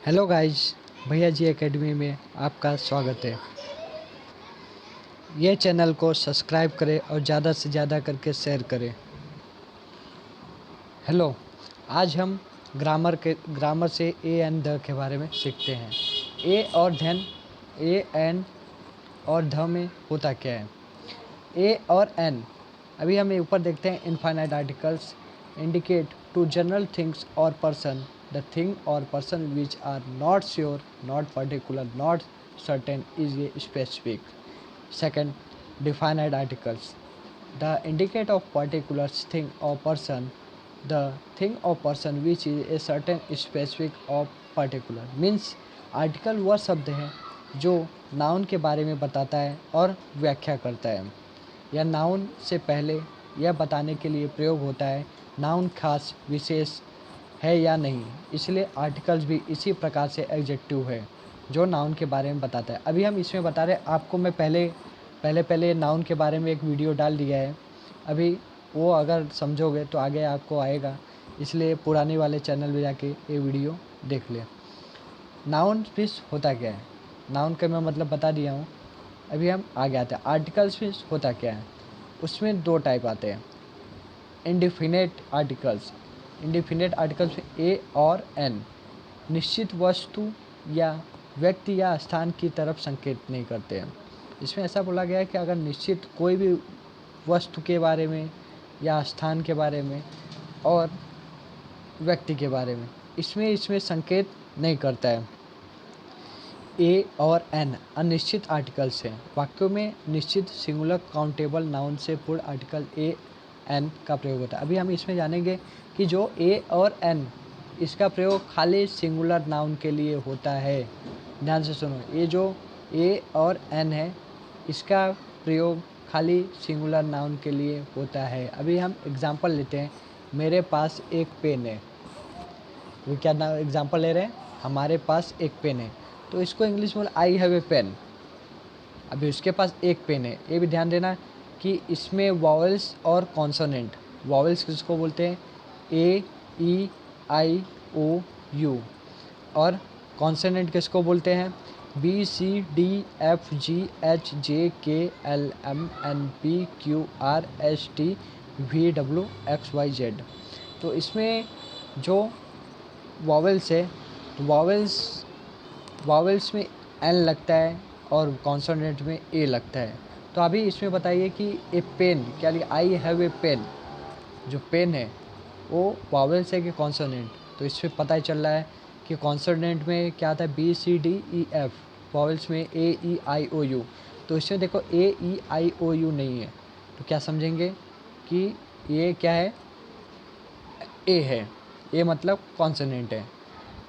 Hello guys, भैया जी academy में आपका स्वागत है। ये चैनल को सब्सक्राइब करें और ज़्यादा से ज़्यादा करके शेयर करें। हेलो, आज हम ग्रामर से ए एंड द के बारे में सीखते हैं। ए और धन, ए एंड और ध में होता क्या है। ए और एन, अभी हम ऊपर देखते हैं। Infinite articles indicate to general things और पर्सन द थिंग और person which are not sure, not particular, not certain, is a specific. Second, definite articles. The indicate of particular thing or person, the thing or person which is a certain specific or particular. Means article वह शब्द है जो noun के बारे में बताता है और व्याख्या करता है। यह नाउन से पहले यह बताने के लिए प्रयोग होता है नाउन खास विशेष है या नहीं। इसलिए आर्टिकल्स भी इसी प्रकार से एडजेक्टिव है जो नाउन के बारे में बताता है। अभी हम इसमें बता रहे हैं आपको। मैं पहले नाउन के बारे में एक वीडियो डाल दिया है। अभी वो अगर समझोगे तो आगे आपको आएगा, इसलिए पुराने वाले चैनल में जाके ये वीडियो देख ले। नाउन फिश होता क्या है, नाउन का मैं मतलब बता दिया हूँ। अभी हम आगे आते हैं। आर्टिकल्स फिश होता क्या है। उसमें दो टाइप आते हैं। इंडिफिनेट आर्टिकल्स, इंडिफिनेट आर्टिकल्स में ए और एन निश्चित वस्तु या व्यक्ति या स्थान की तरफ संकेत नहीं करते हैं। इसमें ऐसा बोला गया है कि अगर निश्चित कोई भी वस्तु के बारे में या स्थान के बारे में और व्यक्ति के बारे में इसमें संकेत नहीं करता है। ए और एन अनिश्चित आर्टिकल्स हैं। वाक्यों में निश्चित सिंगुलर काउंटेबल नाउन से पूर्ण आर्टिकल ए एन का प्रयोग होता है। अभी हम इसमें जानेंगे कि जो ए और एन इसका प्रयोग खाली सिंगुलर नाउन के लिए होता है। ध्यान से सुनो, ये जो ए और एन है इसका प्रयोग खाली सिंगुलर नाउन के लिए होता है। अभी हम एग्जांपल लेते हैं। मेरे पास एक पेन है। वो क्या ना एग्जांपल ले रहे हैं, हमारे पास एक पेन है, तो इसको इंग्लिश में आई हैव ए पेन। अभी उसके पास एक पेन है। ये भी ध्यान देना कि इसमें वॉवेल्स और कॉन्सोनेंट, वॉवेल्स किसको बोलते हैं, ए ई आई ओ यू, और कॉन्सोनेंट किसको बोलते हैं, B C D F G H J K L M N P Q R S T V W X Y Z. तो इसमें जो वॉवेल्स है, तो वॉवेल्स में एन लगता है और कॉन्सोनेंट में ए लगता है। तो अभी इसमें बताइए कि ए पेन क्या लिखा, आई हैव ए पेन, जो पेन है वो वॉवेल्स है कि कॉन्सोनेंट। तो इससे पता ही चल रहा है कि कॉन्सोनेंट में क्या आता है, B C D E F, vowels में A E I O you. तो इसमें देखो ए ई आई ओ यू नहीं है, तो क्या समझेंगे कि ये क्या है, ए है। ए मतलब कॉन्सोनेंट है।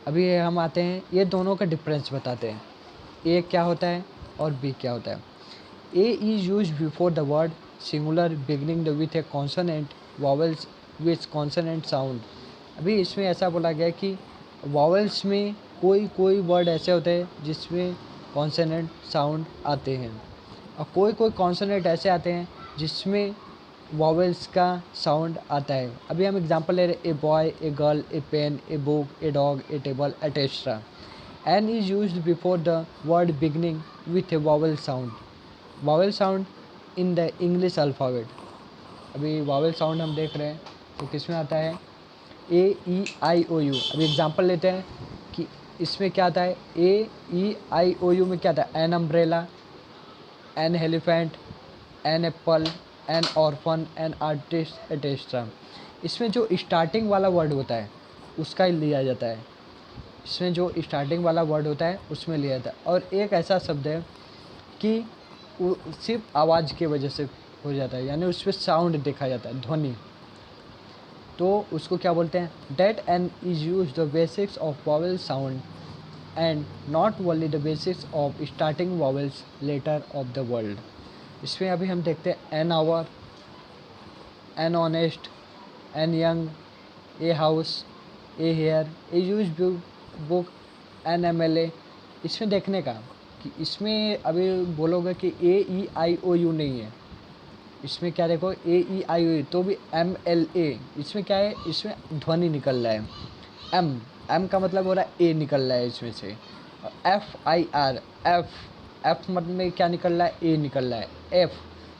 अभी हम आते हैं, ये दोनों का डिफरेंस बताते हैं। ए क्या होता है और बी क्या होता है। A is use before the word singular beginning with a consonant vowels with consonant sound. अभी इसमें ऐसा बोला गया कि वॉवेल्स में कोई वर्ड ऐसे होते हैं जिसमें कॉन्सोनेंट साउंड आते हैं, और कोई कॉन्सोनेंट ऐसे आते हैं जिसमें वॉवेल्स का साउंड आता है। अभी हम एग्जांपल ले रहे, a boy, a girl, a pen, a book, a dog, a table, etcetera. An is used before the word beginning with a vowel sound, vowel sound in the English alphabet. अभी vowel sound हम देख रहे हैं तो किस में आता है, ए ई आई ओ यू। अभी एग्जांपल लेते हैं कि इसमें क्या आता है, ए ई आई ओ यू में क्या आता है, an umbrella, an elephant, an apple, an orphan, an artist, etcetera. इसमें जो स्टार्टिंग वाला वर्ड होता है उसका ही लिया जाता है। इसमें जो स्टार्टिंग वाला वर्ड होता है उसमें लिया जाता है। और एक ऐसा शब्द है कि वो सिर्फ आवाज़ की वजह से हो जाता है, यानी उस पर साउंड देखा जाता है, ध्वनि। तो उसको क्या बोलते हैं, that an is use the basics of vowel sound and not only the basics of starting vowels letter of the world. इसमें अभी हम देखते हैं an hour, an honest, an young, a house, a hair, a use book, an M L A. इसमें देखने का कि इसमें अभी बोलोगे कि ए ई आई ओ यू नहीं है, इसमें क्या देखो ए ई आई ओ, तो भी एम एल ए, इसमें क्या है, इसमें ध्वनि निकल रहा है। एम एम का मतलब हो रहा है ए निकल रहा है इसमें से। FIR, एफ मतलब में क्या निकल रहा है, ए निकल रहा है एफ।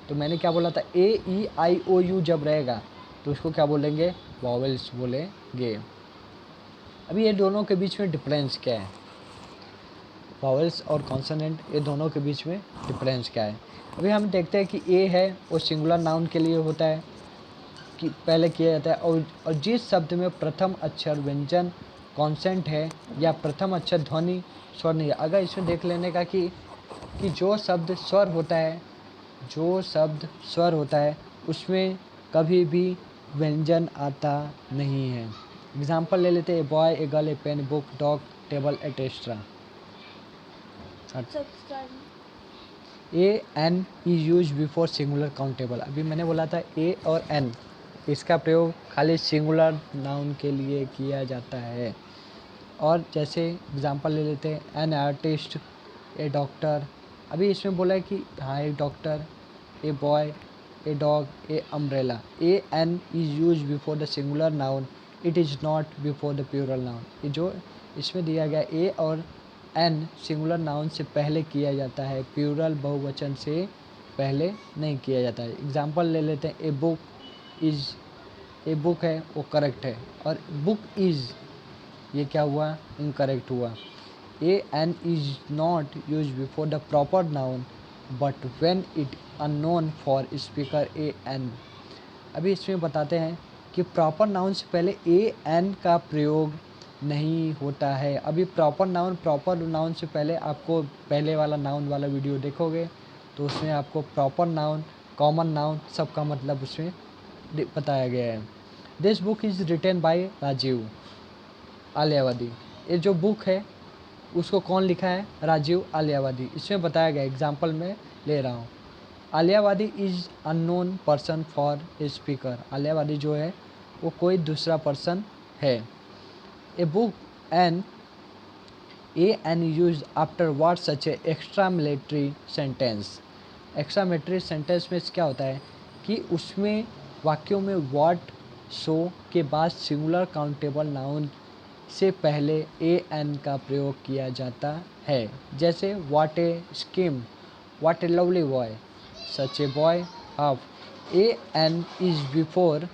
तो मैंने क्या बोला था, AEIOU जब रहेगा तो उसको क्या बोलेंगे, वॉवेल्स बोलेंगे। अभी ये दोनों के बीच में डिफरेंस क्या है, वॉवेल्स और कॉन्सोनेंट, ये दोनों के बीच में डिफरेंस क्या है। अभी हम देखते हैं कि ए है वो सिंगुलर नाउन के लिए होता है कि पहले किया जाता है, और जिस शब्द में प्रथम अक्षर व्यंजन कॉन्सेंट है या प्रथम अक्षर ध्वनि स्वर नहीं है। अगर इसमें देख लेने का कि जो शब्द स्वर होता है, जो शब्द स्वर होता है उसमें कभी भी व्यंजन आता नहीं है। एग्जाम्पल ले लेते हैं, a boy, a girl, a pen, book, dog, table, etcetera. A an is use before singular countable. अभी मैंने बोला था ए और एन, इसका प्रयोग खाली सिंगुलर नाउन के लिए किया जाता है। और जैसे एग्जांपल ले लेते हैं, एन आर्टिस्ट, ए डॉक्टर। अभी इसमें बोला है कि हाँ a doctor, a boy, a dog, a umbrella. A an is use before the singular noun, it is not before the plural noun. ये जो इसमें दिया गया ए और एन सिंगुलर नाउन से पहले किया जाता है, प्लूरल बहुवचन से पहले नहीं किया जाता है। एग्जांपल ले लेते हैं, a book is, a book है वो करेक्ट है, और बुक इज़ ये क्या हुआ, इनकरेक्ट हुआ। A an is not use before the proper noun but when it unknown for speaker a an. अभी इसमें बताते हैं कि प्रॉपर नाउन से पहले ए एन का प्रयोग नहीं होता है। अभी प्रॉपर नाउन से पहले आपको पहले वाला नाउन वाला वीडियो देखोगे तो उसमें आपको प्रॉपर नाउन, कॉमन नाउन सबका मतलब उसमें बताया गया है। This book is written by Rajeev Aliyavadi. ये जो बुक है उसको कौन लिखा है, राजीव आलियावादी। इसमें बताया गया, एग्जाम्पल में ले रहा हूँ, Aliyavadi is unknown person for a speaker. Aliyavadi जो है वो कोई दूसरा पर्सन है। A book an, a an use after word such a extra military sentence. Extra military sentence में क्या होता है कि उसमें वाक्यों में वर्ड सो के बाद सिंगुलर काउंटेबल नाउन से पहले ए एन का प्रयोग किया जाता है। जैसे what a scheme, what a lovely boy, such a boy half. A an is before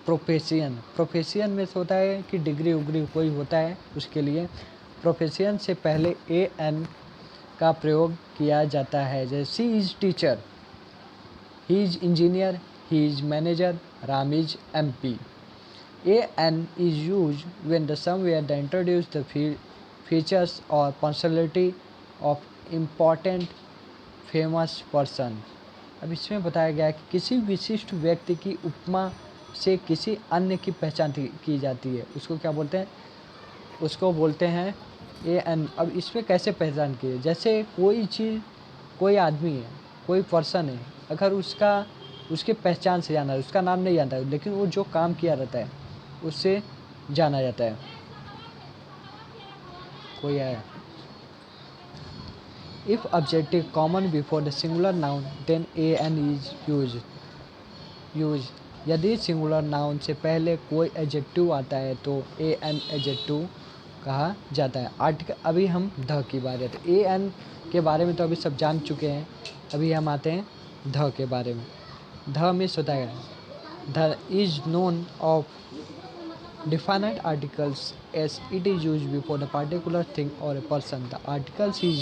profession. Profession में से होता है कि डिग्री उग्री कोई होता है उसके लिए, प्रोफेशन से पहले ए एन का प्रयोग किया जाता है। जैसे she is teacher, he is engineer, he is manager, Ram is MP। AN is used when the somewhere the introduce the features or personality of important famous person। अब इसमें बताया गया है कि किसी विशिष्ट व्यक्ति की उपमा से किसी अन्य की पहचान की जाती है, उसको क्या बोलते हैं, उसको बोलते हैं AN। अब इसमें कैसे पहचान की है, जैसे कोई चीज़, कोई आदमी है, कोई पर्सन है, अगर उसके पहचान से जाना है, उसका नाम नहीं जानता है लेकिन वो जो काम किया रहता है उससे जाना जाता है। कोई आया, if objective common before the singular noun then AN is use. यदि सिंगुलर नाउन से पहले कोई एडजेक्टिव आता है तो AN एडजेक्टिव कहा जाता है। आर्टिकल, अभी हम ध की बात है, AN के बारे में तो अभी सब जान चुके हैं। अभी हम आते हैं ध के बारे में। ध में होता है, ध is known of definite articles as it is used before the particular thing or a person. The articles is